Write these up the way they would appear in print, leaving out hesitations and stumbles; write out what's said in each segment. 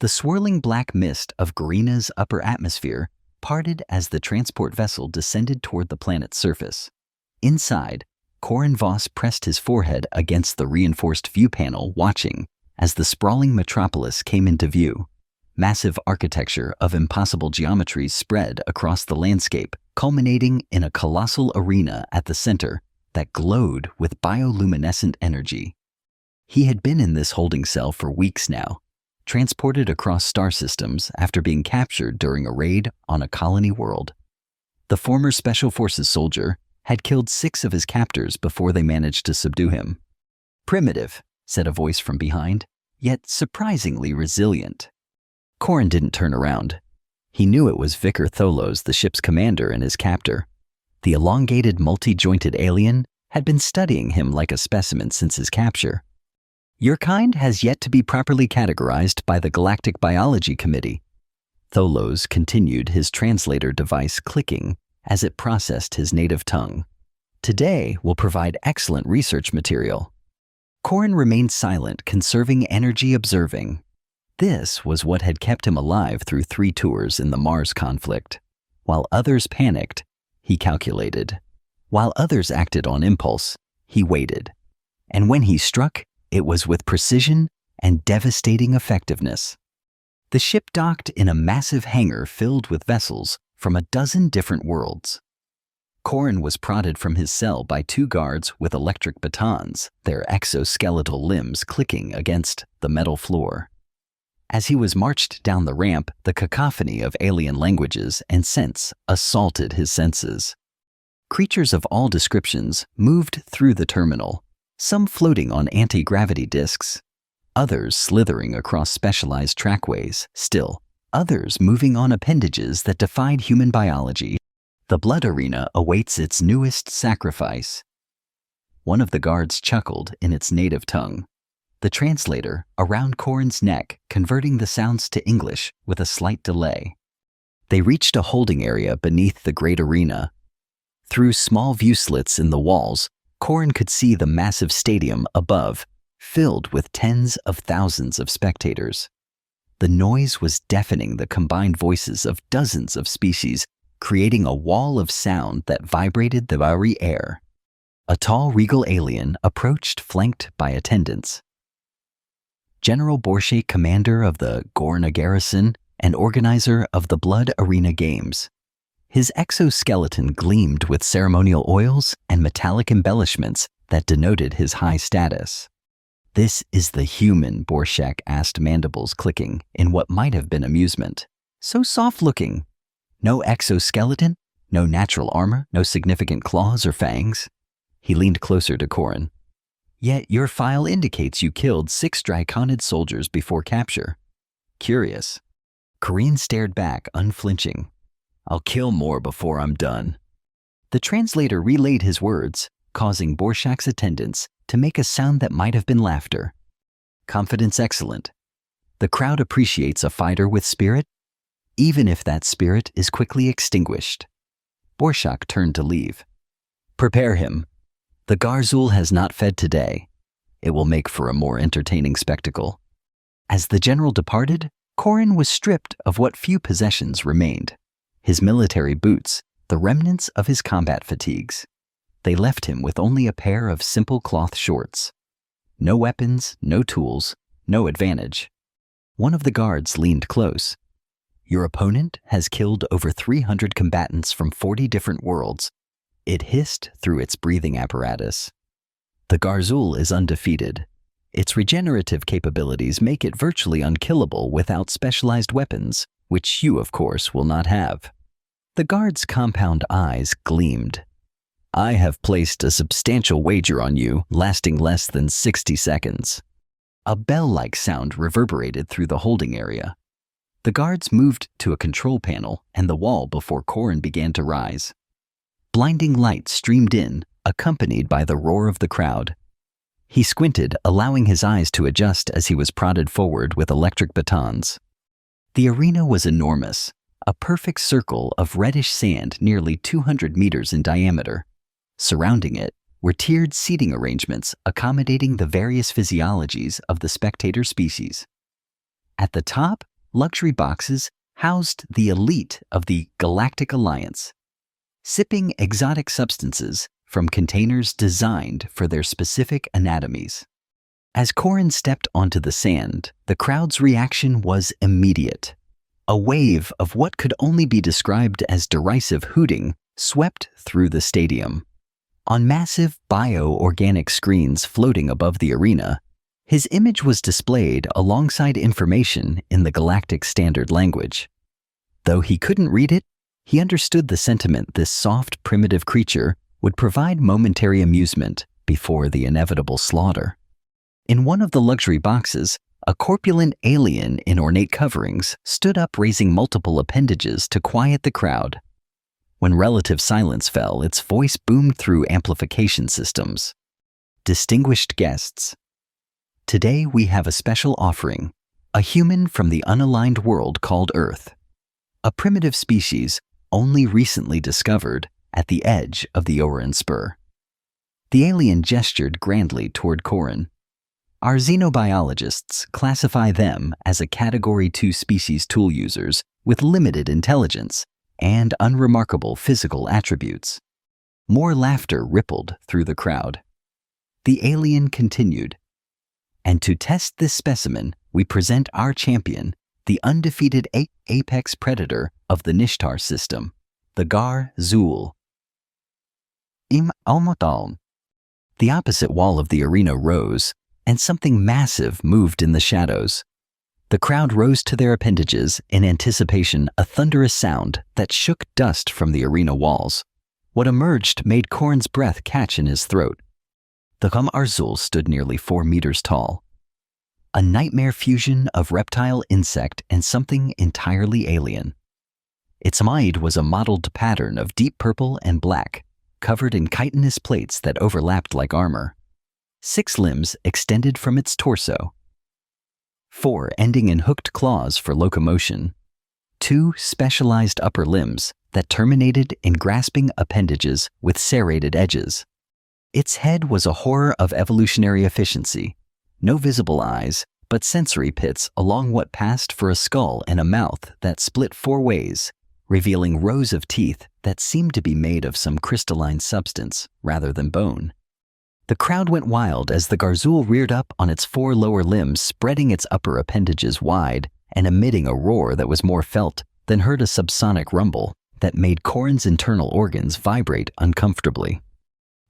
The swirling black mist of Garina's upper atmosphere parted as the transport vessel descended toward the planet's surface. Inside, Corin Voss pressed his forehead against the reinforced view panel, watching as the sprawling metropolis came into view. Massive architecture of impossible geometries spread across the landscape, culminating in a colossal arena at the center that glowed with bioluminescent energy. He had been in this holding cell for weeks now, transported across star systems after being captured during a raid on a colony world. The former Special Forces soldier had killed 6 of his captors before they managed to subdue him. "Primitive," said a voice from behind, yet surprisingly resilient. Corin didn't turn around. He knew it was Vicar Tholos, the ship's commander, and his captor. The elongated, multi-jointed alien had been studying him like a specimen since his capture. "Your kind has yet to be properly categorized by the Galactic Biology Committee." Tholos continued, his translator device clicking as it processed his native tongue. "Today will provide excellent research material." Corin remained silent, conserving energy, observing. This was what had kept him alive through 3 tours in the Mars conflict. While others panicked, he calculated. While others acted on impulse, he waited. And when he struck, it was with precision and devastating effectiveness. The ship docked in a massive hangar filled with vessels from a dozen different worlds. Corin was prodded from his cell by 2 guards with electric batons, their exoskeletal limbs clicking against the metal floor. As he was marched down the ramp, the cacophony of alien languages and scents assaulted his senses. Creatures of all descriptions moved through the terminal, some floating on anti-gravity discs, others slithering across specialized trackways, still others moving on appendages that defied human biology. The blood arena awaits its newest sacrifice. One of the guards chuckled in its native tongue, the translator around Corin's neck converting the sounds to English with a slight delay. They reached a holding area beneath the great arena. Through small view slits in the walls, Corin could see the massive stadium above, filled with tens of thousands of spectators. The noise was deafening, the combined voices of dozens of species, creating a wall of sound that vibrated the very air. A tall, regal alien approached, flanked by attendants. General Borchet, commander of the Gorna garrison and organizer of the Blood Arena Games. His exoskeleton gleamed with ceremonial oils and metallic embellishments that denoted his high status. "This is the human," Borshak asked, mandibles clicking in what might have been amusement. "So soft-looking. No exoskeleton, no natural armor, no significant claws or fangs." He leaned closer to Corin. "Yet your file indicates you killed 6 Dryconid soldiers before capture." "Curious." Corin stared back, unflinching. "I'll kill more before I'm done." The translator relayed his words, causing Borshak's attendants to make a sound that might have been laughter. "Confidence excellent. The crowd appreciates a fighter with spirit, even if that spirit is quickly extinguished." Borshak turned to leave. "Prepare him. The Garzul has not fed today. It will make for a more entertaining spectacle." As the general departed, Corin was stripped of what few possessions remained. His military boots, the remnants of his combat fatigues. They left him with only a pair of simple cloth shorts. No weapons, no tools, no advantage. One of the guards leaned close. "Your opponent has killed over 300 combatants from 40 different worlds," it hissed through its breathing apparatus. "The Garzul is undefeated. Its regenerative capabilities make it virtually unkillable without specialized weapons, which you, of course, will not have." The guard's compound eyes gleamed. "I have placed a substantial wager on you, lasting less than 60 seconds. A bell-like sound reverberated through the holding area. The guards moved to a control panel and the wall before Corin began to rise. Blinding light streamed in, accompanied by the roar of the crowd. He squinted, allowing his eyes to adjust as he was prodded forward with electric batons. The arena was enormous, a perfect circle of reddish sand nearly 200 meters in diameter. Surrounding it were tiered seating arrangements accommodating the various physiologies of the spectator species. At the top luxury boxes housed the elite of the Galactic Alliance, sipping exotic substances from containers designed for their specific anatomies. As Corin stepped onto the sand, the crowd's reaction was immediate. A wave of what could only be described as derisive hooting swept through the stadium. On massive bio-organic screens floating above the arena, his image was displayed alongside information in the galactic standard language. Though he couldn't read it, he understood the sentiment this soft, primitive creature would provide momentary amusement before the inevitable slaughter. In one of the luxury boxes, a corpulent alien in ornate coverings stood up, raising multiple appendages to quiet the crowd. When relative silence fell, its voice boomed through amplification systems. Distinguished guests, today we have a special offering, a human from the unaligned world called Earth, a primitive species only recently discovered at the edge of the Orion Spur. The alien gestured grandly toward Corin. Our xenobiologists classify them as a Category 2 species tool users with limited intelligence and unremarkable physical attributes. More laughter rippled through the crowd. The alien continued. And to test this specimen, we present our champion, the undefeated apex predator of the Nishtar system, the Gar-Zul. Im Almotal. The opposite wall of the arena rose, and something massive moved in the shadows. The crowd rose to their appendages in anticipation, a thunderous sound that shook dust from the arena walls. What emerged made Corin's breath catch in his throat. The Gar-Zul stood nearly 4 meters tall. A nightmare fusion of reptile, insect, and something entirely alien. Its mind was a mottled pattern of deep purple and black, covered in chitinous plates that overlapped like armor. 6 limbs extended from its torso, 4 ending in hooked claws for locomotion, 2 specialized upper limbs that terminated in grasping appendages with serrated edges. Its head was a horror of evolutionary efficiency, no visible eyes, but sensory pits along what passed for a skull and a mouth that split 4 ways, revealing rows of teeth that seemed to be made of some crystalline substance rather than bone. The crowd went wild as the Gar-Zul reared up on its 4 lower limbs, spreading its upper appendages wide and emitting a roar that was more felt than heard, a subsonic rumble that made Corin's internal organs vibrate uncomfortably.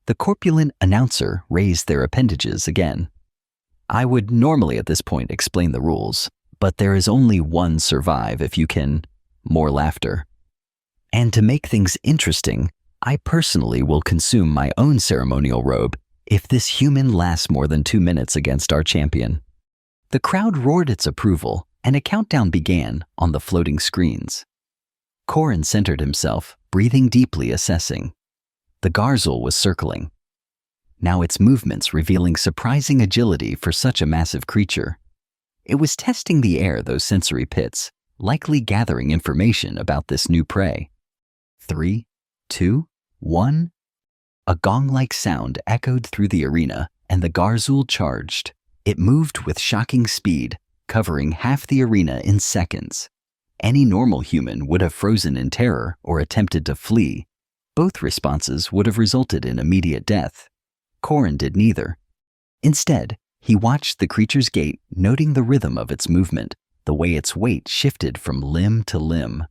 The corpulent announcer raised their appendages again. I would normally at this point explain the rules, but there is only one survive if you can. More laughter. And to make things interesting, I personally will consume my own ceremonial robe if this human lasts more than 2 minutes against our champion. The crowd roared its approval, and a countdown began on the floating screens. Corin centered himself, breathing deeply, assessing. The Gar-Zul was circling, now its movements revealing surprising agility for such a massive creature. It was testing the air, those sensory pits, likely gathering information about this new prey. 3, 2, 1. A gong-like sound echoed through the arena, and the Gar-Zul charged. It moved with shocking speed, covering half the arena in seconds. Any normal human would have frozen in terror or attempted to flee. Both responses would have resulted in immediate death. Corin did neither. Instead, he watched the creature's gait, noting the rhythm of its movement, the way its weight shifted from limb to limb.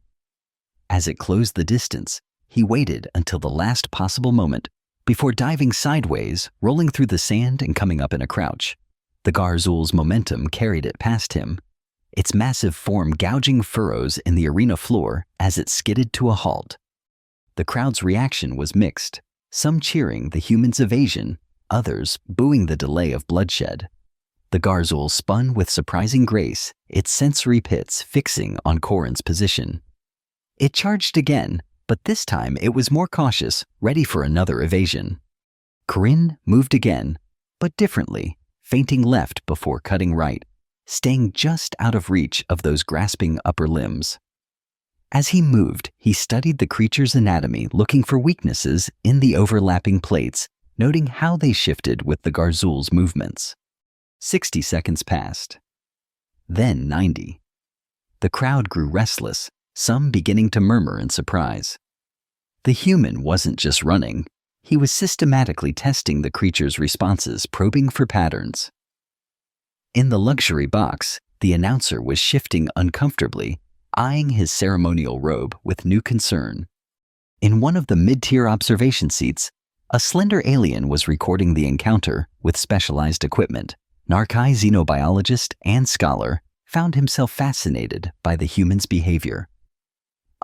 As it closed the distance, he waited until the last possible moment before diving sideways, rolling through the sand and coming up in a crouch. The Gar-Zul's momentum carried it past him, its massive form gouging furrows in the arena floor as it skidded to a halt. The crowd's reaction was mixed, some cheering the human's evasion, others booing the delay of bloodshed. The Gar-Zul spun with surprising grace, its sensory pits fixing on Corin's position. It charged again, but this time it was more cautious, ready for another evasion. Corin moved again, but differently, feinting left before cutting right, staying just out of reach of those grasping upper limbs. As he moved, he studied the creature's anatomy, looking for weaknesses in the overlapping plates, noting how they shifted with the Gar-Zul's movements. 60 seconds passed. Then 90. The crowd grew restless, some beginning to murmur in surprise. The human wasn't just running. He was systematically testing the creature's responses, probing for patterns. In the luxury box, the announcer was shifting uncomfortably, eyeing his ceremonial robe with new concern. In one of the mid-tier observation seats, a slender alien was recording the encounter with specialized equipment. Narkai xenobiologist and scholar found himself fascinated by the human's behavior.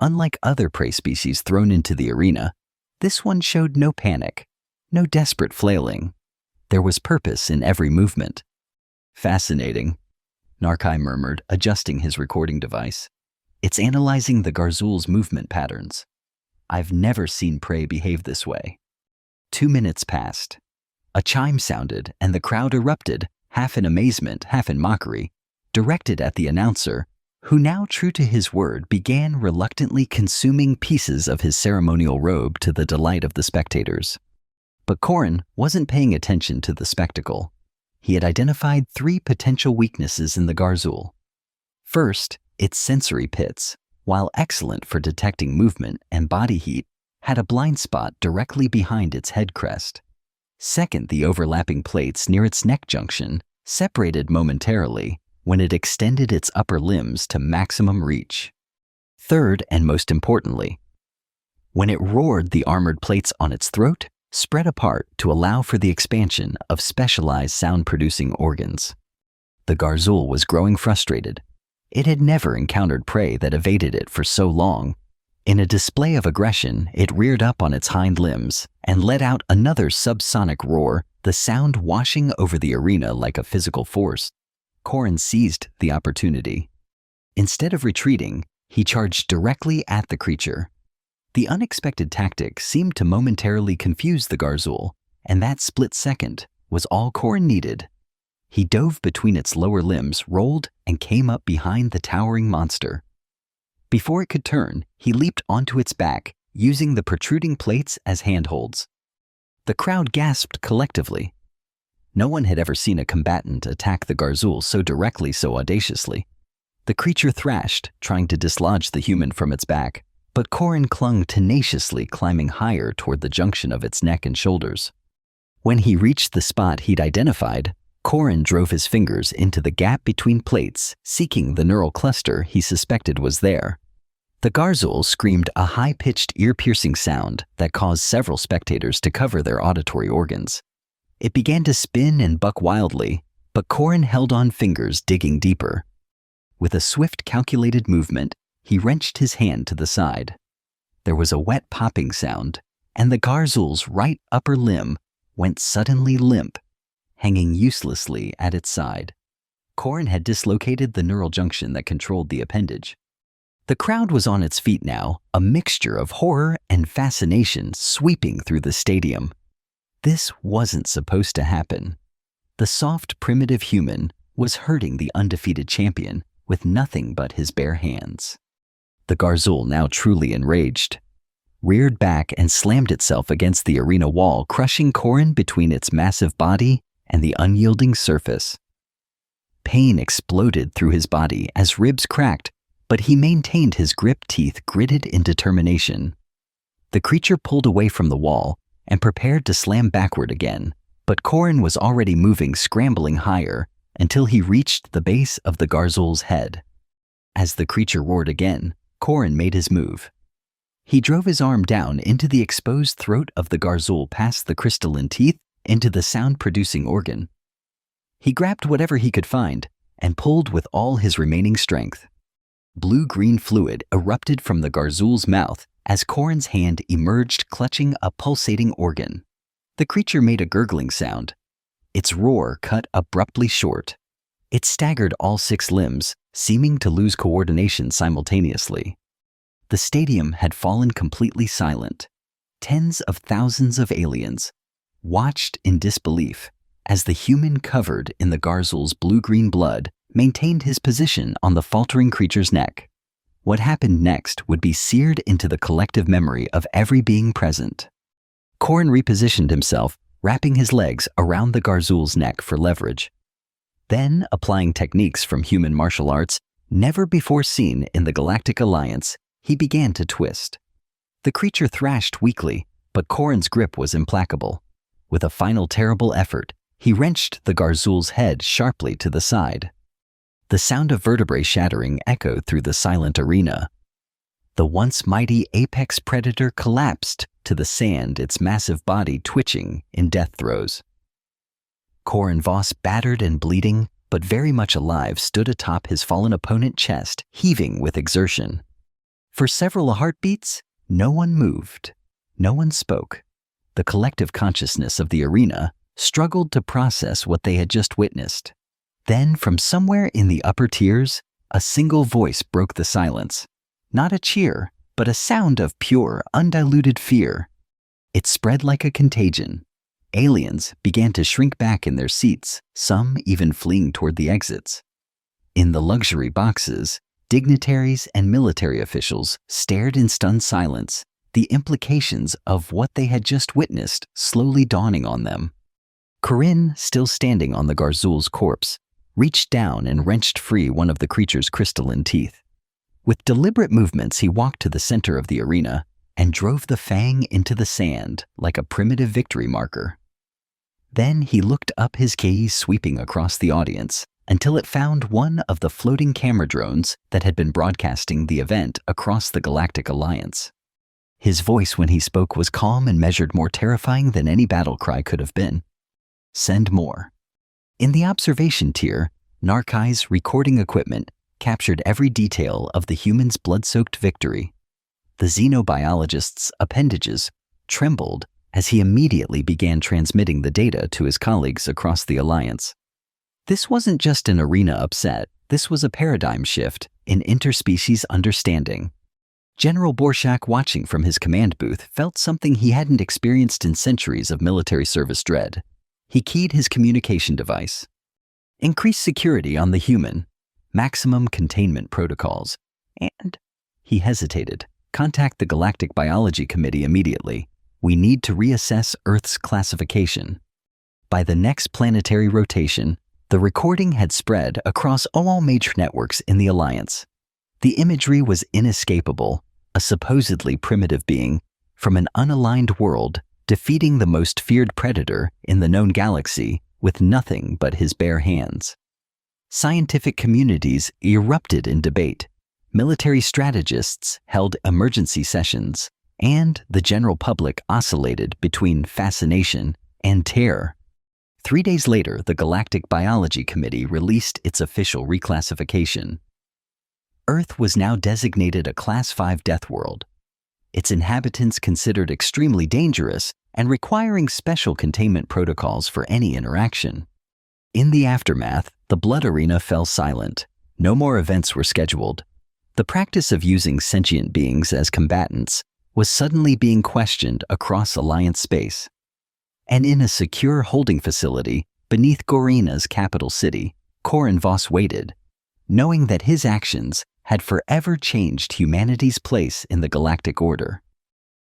Unlike other prey species thrown into the arena, this one showed no panic, no desperate flailing. There was purpose in every movement. Fascinating, Narkai murmured, adjusting his recording device. It's analyzing the Garzul's movement patterns. I've never seen prey behave this way. 2 minutes passed. A chime sounded, and the crowd erupted, half in amazement, half in mockery, directed at the announcer, who now, true to his word, began reluctantly consuming pieces of his ceremonial robe to the delight of the spectators. But Corin wasn't paying attention to the spectacle. He had identified 3 potential weaknesses in the Garzul. First, its sensory pits, while excellent for detecting movement and body heat, had a blind spot directly behind its head crest. Second, the overlapping plates near its neck junction separated momentarily when it extended its upper limbs to maximum reach. Third, and most importantly, when it roared, the armored plates on its throat spread apart to allow for the expansion of specialized sound-producing organs. The Garzul was growing frustrated. It had never encountered prey that evaded it for so long. In a display of aggression, it reared up on its hind limbs and let out another subsonic roar, the sound washing over the arena like a physical force. Corin seized the opportunity. Instead of retreating, he charged directly at the creature. The unexpected tactic seemed to momentarily confuse the Garzul, and that split second was all Corin needed. He dove between its lower limbs, rolled, and came up behind the towering monster. Before it could turn, he leaped onto its back, using the protruding plates as handholds. The crowd gasped collectively. No one had ever seen a combatant attack the Garzul so directly, so audaciously. The creature thrashed, trying to dislodge the human from its back, but Corin clung tenaciously, climbing higher toward the junction of its neck and shoulders. When he reached the spot he'd identified, Corin drove his fingers into the gap between plates, seeking the neural cluster he suspected was there. The Garzul screamed a high-pitched, ear-piercing sound that caused several spectators to cover their auditory organs. It began to spin and buck wildly, but Corin held on, fingers digging deeper. With a swift, calculated movement, he wrenched his hand to the side. There was a wet popping sound, and the Garzul's right upper limb went suddenly limp, hanging uselessly at its side. Corin had dislocated the neural junction that controlled the appendage. The crowd was on its feet now, a mixture of horror and fascination sweeping through the stadium. This wasn't supposed to happen. The soft, primitive human was hurting the undefeated champion with nothing but his bare hands. The Garzul, now truly enraged, reared back and slammed itself against the arena wall, crushing Corin between its massive body and the unyielding surface. Pain exploded through his body as ribs cracked, but he maintained his grip, teeth gritted in determination. The creature pulled away from the wall and prepared to slam backward again, but Corin was already moving, scrambling higher until he reached the base of the Garzul's head. As the creature roared again, Corin made his move. He drove his arm down into the exposed throat of the Garzul, past the crystalline teeth into the sound-producing organ. He grabbed whatever he could find and pulled with all his remaining strength. Blue-green fluid erupted from the Garzul's mouth as Corin's hand emerged, clutching a pulsating organ. The creature made a gurgling sound. Its roar cut abruptly short. It staggered all 6 limbs, seeming to lose coordination simultaneously. The stadium had fallen completely silent. Tens of thousands of aliens watched in disbelief as the human covered in the Garzul's blue-green blood maintained his position on the faltering creature's neck. What happened next would be seared into the collective memory of every being present. Corin repositioned himself, wrapping his legs around the Garzul's neck for leverage. Then, applying techniques from human martial arts, Never before seen in the Galactic Alliance, he began to twist. The creature thrashed weakly, but Corin's grip was implacable. With a final terrible effort, he wrenched the Garzul's head sharply to the side. The sound of vertebrae shattering echoed through the silent arena. The once mighty apex predator collapsed to the sand, its massive body twitching in death throes. Corin Voss, battered and bleeding, but very much alive, stood atop his fallen opponent's chest, heaving with exertion. For several heartbeats, no one moved. No one spoke. The collective consciousness of the arena struggled to process what they had just witnessed. Then, from somewhere in the upper tiers, a single voice broke the silence. Not a cheer, but a sound of pure, undiluted fear. It spread like a contagion. Aliens began to shrink back in their seats, some even fleeing toward the exits. In the luxury boxes, dignitaries and military officials stared in stunned silence, the implications of what they had just witnessed slowly dawning on them. Corin, still standing on the Garzul's corpse, reached down and wrenched free one of the creature's crystalline teeth. With deliberate movements, he walked to the center of the arena and drove the fang into the sand like a primitive victory marker. Then he looked up, his gaze sweeping across the audience until it found one of the floating camera drones that had been broadcasting the event across the Galactic Alliance. His voice when he spoke was calm and measured, more terrifying than any battle cry could have been. Send more. In the observation tier, Narkai's recording equipment captured every detail of the human's blood-soaked victory. The xenobiologist's appendages trembled as he immediately began transmitting the data to his colleagues across the Alliance. This wasn't just an arena upset, this was a paradigm shift in interspecies understanding. General Borshak, watching from his command booth, felt something he hadn't experienced in centuries of military service dread. He keyed his communication device. Increase security on the human, maximum containment protocols, and he hesitated. Contact the Galactic Biology Committee immediately. We need to reassess Earth's classification. By the next planetary rotation, the recording had spread across all major networks in the Alliance. The imagery was inescapable, a supposedly primitive being from an unaligned world defeating the most feared predator in the known galaxy with nothing but his bare hands. Scientific communities erupted in debate. Military strategists held emergency sessions, and the general public oscillated between fascination and terror. 3 days later, the Galactic Biology Committee released its official reclassification. Earth was now designated a Class 5 death world. Its inhabitants considered extremely dangerous and requiring special containment protocols for any interaction. In the aftermath, the blood arena fell silent. No more events were scheduled. The practice of using sentient beings as combatants was suddenly being questioned across Alliance space. And in a secure holding facility beneath Gorina's capital city, Corin Voss waited, knowing that his actions had forever changed humanity's place in the galactic order.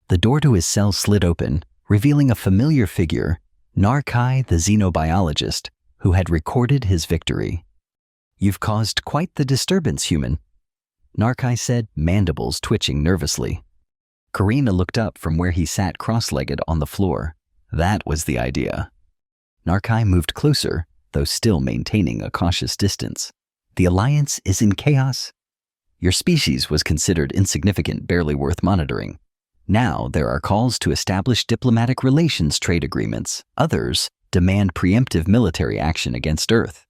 The door to his cell slid open, revealing a familiar figure, Narkai the xenobiologist, who had recorded his victory. You've caused quite the disturbance, human, Narkai said, mandibles twitching nervously. Karina looked up from where he sat cross-legged on the floor. That was the idea. Narkai moved closer, though still maintaining a cautious distance. The Alliance is in chaos. Your species was considered insignificant, barely worth monitoring. Now there are calls to establish diplomatic relations trade agreements. Others demand preemptive military action against Earth.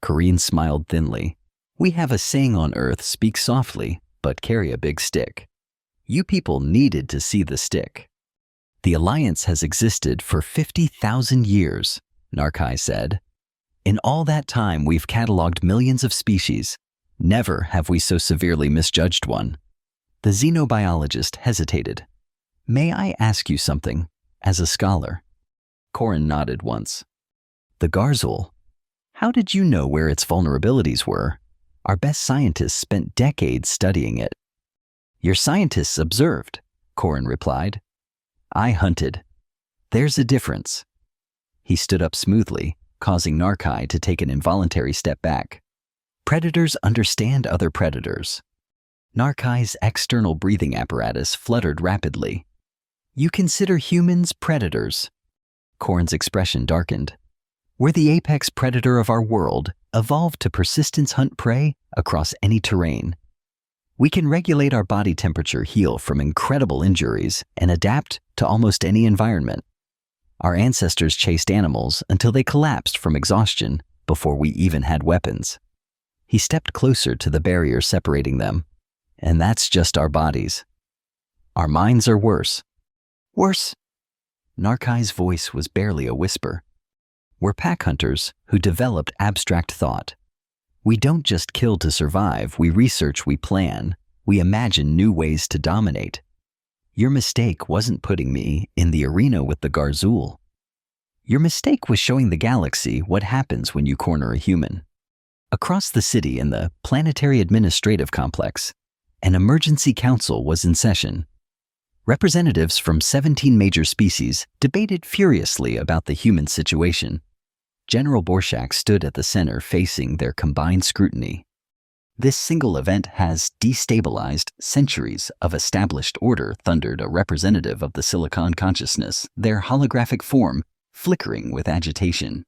Karine smiled thinly. We have a saying on Earth, speak softly, but carry a big stick. You people needed to see the stick. The Alliance has existed for 50,000 years, Narkai said. In all that time, we've cataloged millions of species. Never have we so severely misjudged one. The xenobiologist hesitated. May I ask you something, as a scholar? Corin nodded once. The Garzul. How did you know where its vulnerabilities were? Our best scientists spent decades studying it. Your scientists observed, Corin replied. I hunted. There's a difference. He stood up smoothly, causing Narkai to take an involuntary step back. Predators understand other predators. Narkai's external breathing apparatus fluttered rapidly. You consider humans predators. Korn's expression darkened. We're the apex predator of our world, evolved to persistence hunt prey across any terrain. We can regulate our body temperature, heal from incredible injuries, and adapt to almost any environment. Our ancestors chased animals until they collapsed from exhaustion before we even had weapons. He stepped closer to the barrier separating them. And that's just our bodies. Our minds are worse. Worse. Narkai's voice was barely a whisper. We're pack hunters who developed abstract thought. We don't just kill to survive, we research, we plan, we imagine new ways to dominate. Your mistake wasn't putting me in the arena with the Garzul. Your mistake was showing the galaxy what happens when you corner a human. Across the city in the Planetary Administrative Complex, an emergency council was in session. Representatives from 17 major species debated furiously about the human situation. General Borshak stood at the center facing their combined scrutiny. This single event has destabilized centuries of established order, thundered a representative of the Silicon consciousness, their holographic form flickering with agitation.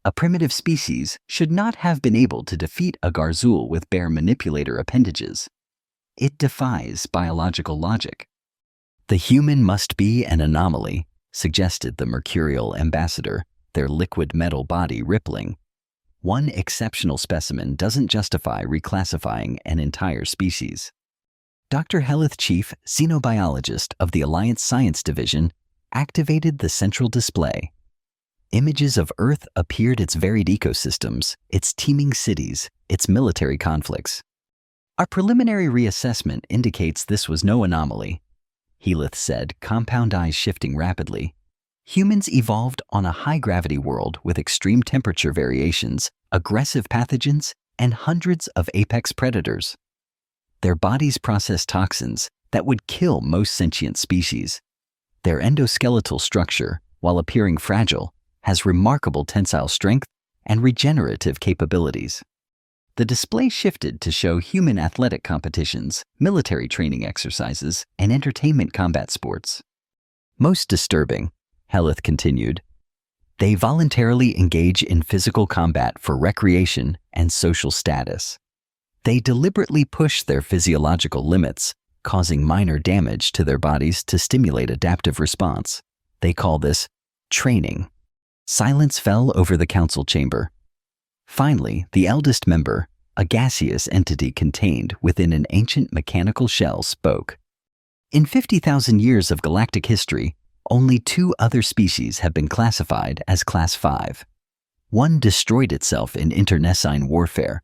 A primitive species should not have been able to defeat a Garzul with bare manipulator appendages. It defies biological logic. The human must be an anomaly, suggested the mercurial ambassador, their liquid metal body rippling. One exceptional specimen doesn't justify reclassifying an entire species. Dr. Helith, chief xenobiologist of the Alliance Science Division, activated the central display. Images of Earth appeared, its varied ecosystems, its teeming cities, its military conflicts. Our preliminary reassessment indicates this was no anomaly, Helith said, compound eyes shifting rapidly. Humans evolved on a high-gravity world with extreme temperature variations, aggressive pathogens, and hundreds of apex predators. Their bodies process toxins that would kill most sentient species. Their endoskeletal structure, while appearing fragile, has remarkable tensile strength and regenerative capabilities. The display shifted to show human athletic competitions, military training exercises, and entertainment combat sports. Most disturbing, Helith continued, they voluntarily engage in physical combat for recreation and social status. They deliberately push their physiological limits, causing minor damage to their bodies to stimulate adaptive response. They call this training. Silence fell over the council chamber. Finally, the eldest member, a gaseous entity contained within an ancient mechanical shell, spoke. In 50,000 years of galactic history, only 2 other species have been classified as Class 5. One destroyed itself in internecine warfare.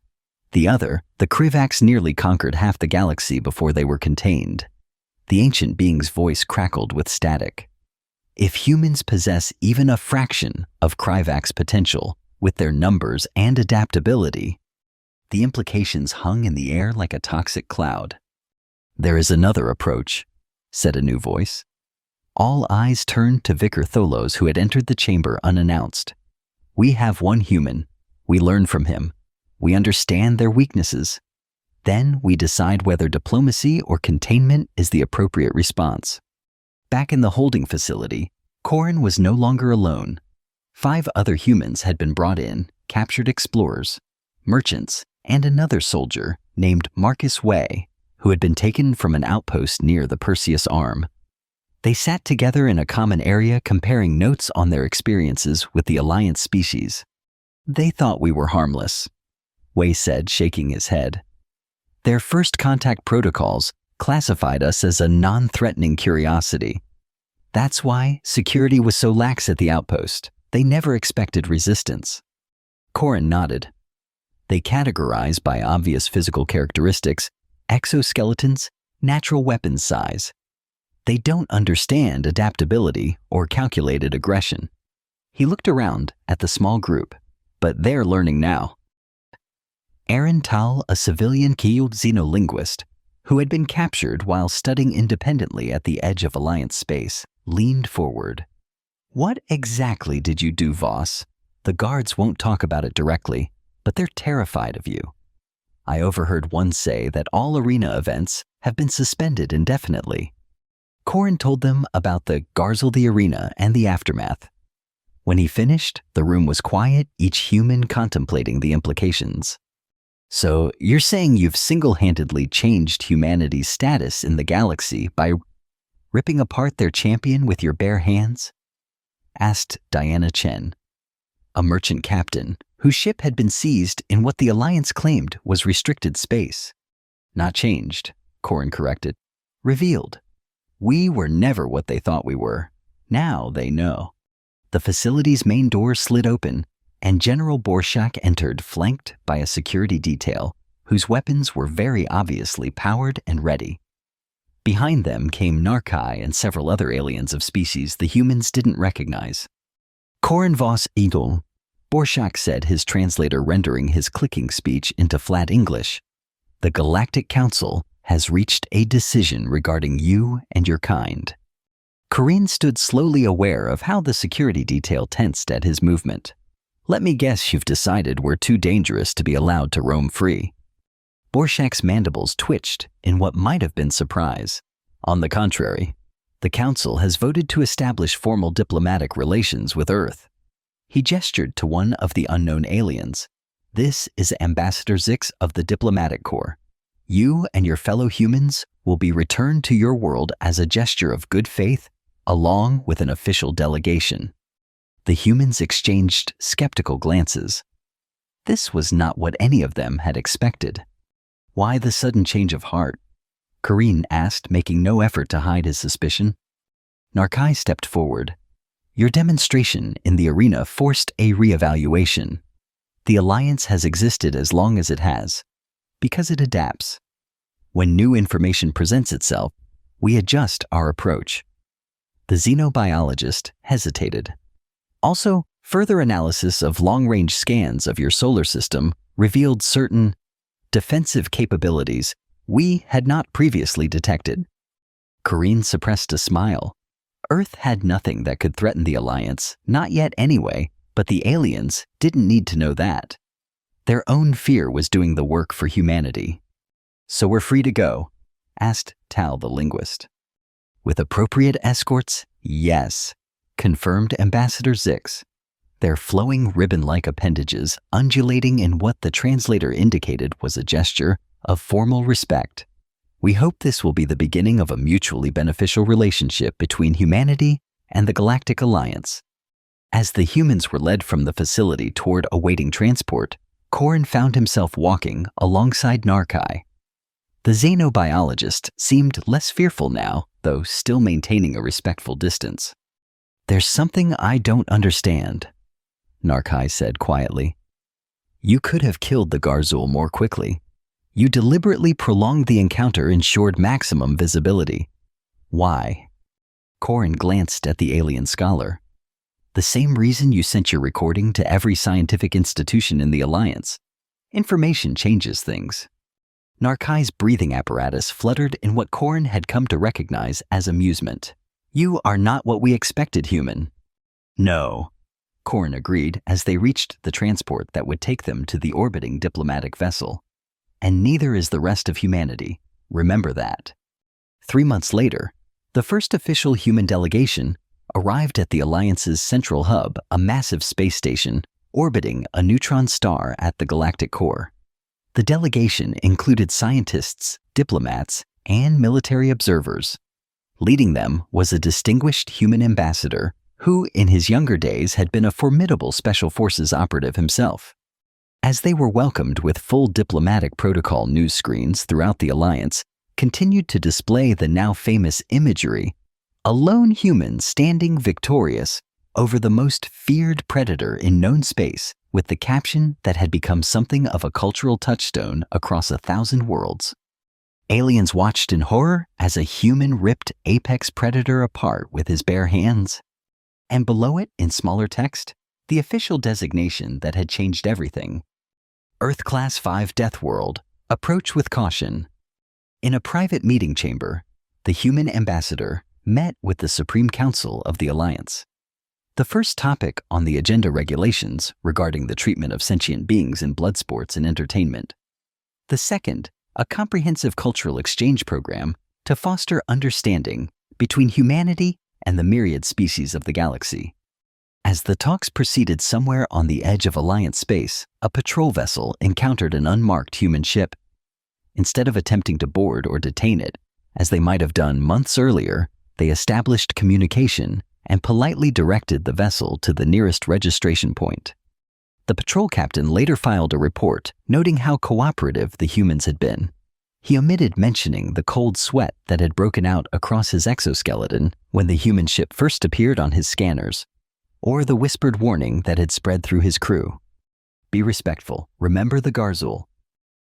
The other, the Krivax, nearly conquered half the galaxy before they were contained. The ancient being's voice crackled with static. If humans possess even a fraction of Krivax potential, with their numbers and adaptability, the implications hung in the air like a toxic cloud. There is another approach, said a new voice. All eyes turned to Vicar Tholos, who had entered the chamber unannounced. We have one human. We learn from him. We understand their weaknesses. Then we decide whether diplomacy or containment is the appropriate response. Back in the holding facility, Korin was no longer alone. 5 other humans had been brought in, captured explorers, merchants, and another soldier named Marcus Way, who had been taken from an outpost near the Perseus Arm. They sat together in a common area, comparing notes on their experiences with the Alliance species. They thought we were harmless, Way said, shaking his head. Their first contact protocols classified us as a non-threatening curiosity. That's why security was so lax at the outpost. They never expected resistance. Korin nodded. They categorize by obvious physical characteristics, exoskeletons, natural weapons size. They don't understand adaptability or calculated aggression. He looked around at the small group, but they're learning now. Aaron Tal, a civilian Kiyud xenolinguist, who had been captured while studying independently at the edge of Alliance space, leaned forward. What exactly did you do, Voss? The guards won't talk about it directly, but they're terrified of you. I overheard one say that all arena events have been suspended indefinitely. Corin told them about the Garzel the Arena and the aftermath. When he finished, the room was quiet, each human contemplating the implications. So, you're saying you've single-handedly changed humanity's status in the galaxy by ripping apart their champion with your bare hands? Asked Diana Chen, a merchant captain whose ship had been seized in what the Alliance claimed was restricted space. Not changed, Corin corrected. Revealed. We were never what they thought we were. Now they know. The facility's main door slid open, and General Borshak entered, flanked by a security detail whose weapons were very obviously powered and ready. Behind them came Narkai and several other aliens of species the humans didn't recognize. Corin Voss Eagle, Borshak said, his translator rendering his clicking speech into flat English. The Galactic Council has reached a decision regarding you and your kind. Corinne stood slowly, aware of how the security detail tensed at his movement. Let me guess you've decided we're too dangerous to be allowed to roam free. Borshak's mandibles twitched in what might have been surprise. On the contrary, the Council has voted to establish formal diplomatic relations with Earth. He gestured to one of the unknown aliens. This is Ambassador Zix of the Diplomatic Corps. You and your fellow humans will be returned to your world as a gesture of good faith, along with an official delegation. The humans exchanged skeptical glances. This was not what any of them had expected. Why the sudden change of heart? Corinne asked, making no effort to hide his suspicion. Narkai stepped forward. Your demonstration in the arena forced a reevaluation. The Alliance has existed as long as it has, because it adapts. When new information presents itself, we adjust our approach. The xenobiologist hesitated. Also, further analysis of long-range scans of your solar system revealed certain defensive capabilities we had not previously detected. Corinne suppressed a smile. Earth had nothing that could threaten the Alliance, not yet anyway, but the aliens didn't need to know that. Their own fear was doing the work for humanity. So we're free to go? Asked Tal the linguist. With appropriate escorts, yes, confirmed Ambassador Zix, their flowing ribbon-like appendages undulating in what the translator indicated was a gesture of formal respect. We hope this will be the beginning of a mutually beneficial relationship between humanity and the Galactic Alliance. As the humans were led from the facility toward awaiting transport, Corin found himself walking alongside Narkai. The xenobiologist seemed less fearful now, though still maintaining a respectful distance. There's something I don't understand, Narkai said quietly. You could have killed the Garzul more quickly. You deliberately prolonged the encounter, ensured maximum visibility. Why? Corin glanced at the alien scholar. The same reason you sent your recording to every scientific institution in the Alliance. Information changes things. Narkai's breathing apparatus fluttered in what Corin had come to recognize as amusement. You are not what we expected, human. No, Corin agreed as they reached the transport that would take them to the orbiting diplomatic vessel. And neither is the rest of humanity. Remember that. 3 months later, the first official human delegation arrived at the Alliance's central hub, a massive space station orbiting a neutron star at the galactic core. The delegation included scientists, diplomats, and military observers. Leading them was a distinguished human ambassador who, in his younger days, had been a formidable Special Forces operative himself. As they were welcomed with full diplomatic protocol news screens throughout the Alliance, continued to display the now famous imagery, a lone human standing victorious over the most feared predator in known space, with the caption that had become something of a cultural touchstone across 1,000 worlds. Aliens watched in horror as a human ripped apex predator apart with his bare hands. And below it, in smaller text, the official designation that had changed everything. Earth Class 5 Death World, approach with caution. In a private meeting chamber, the human ambassador met with the Supreme Council of the Alliance. The first topic on the agenda regulations regarding the treatment of sentient beings in blood sports and entertainment. The second, a comprehensive cultural exchange program to foster understanding between humanity and the myriad species of the galaxy. As the talks proceeded somewhere on the edge of Alliance space, a patrol vessel encountered an unmarked human ship. Instead of attempting to board or detain it, as they might have done months earlier, they established communication and politely directed the vessel to the nearest registration point. The patrol captain later filed a report noting how cooperative the humans had been. He omitted mentioning the cold sweat that had broken out across his exoskeleton when the human ship first appeared on his scanners, or the whispered warning that had spread through his crew. Be respectful, remember the Garzul,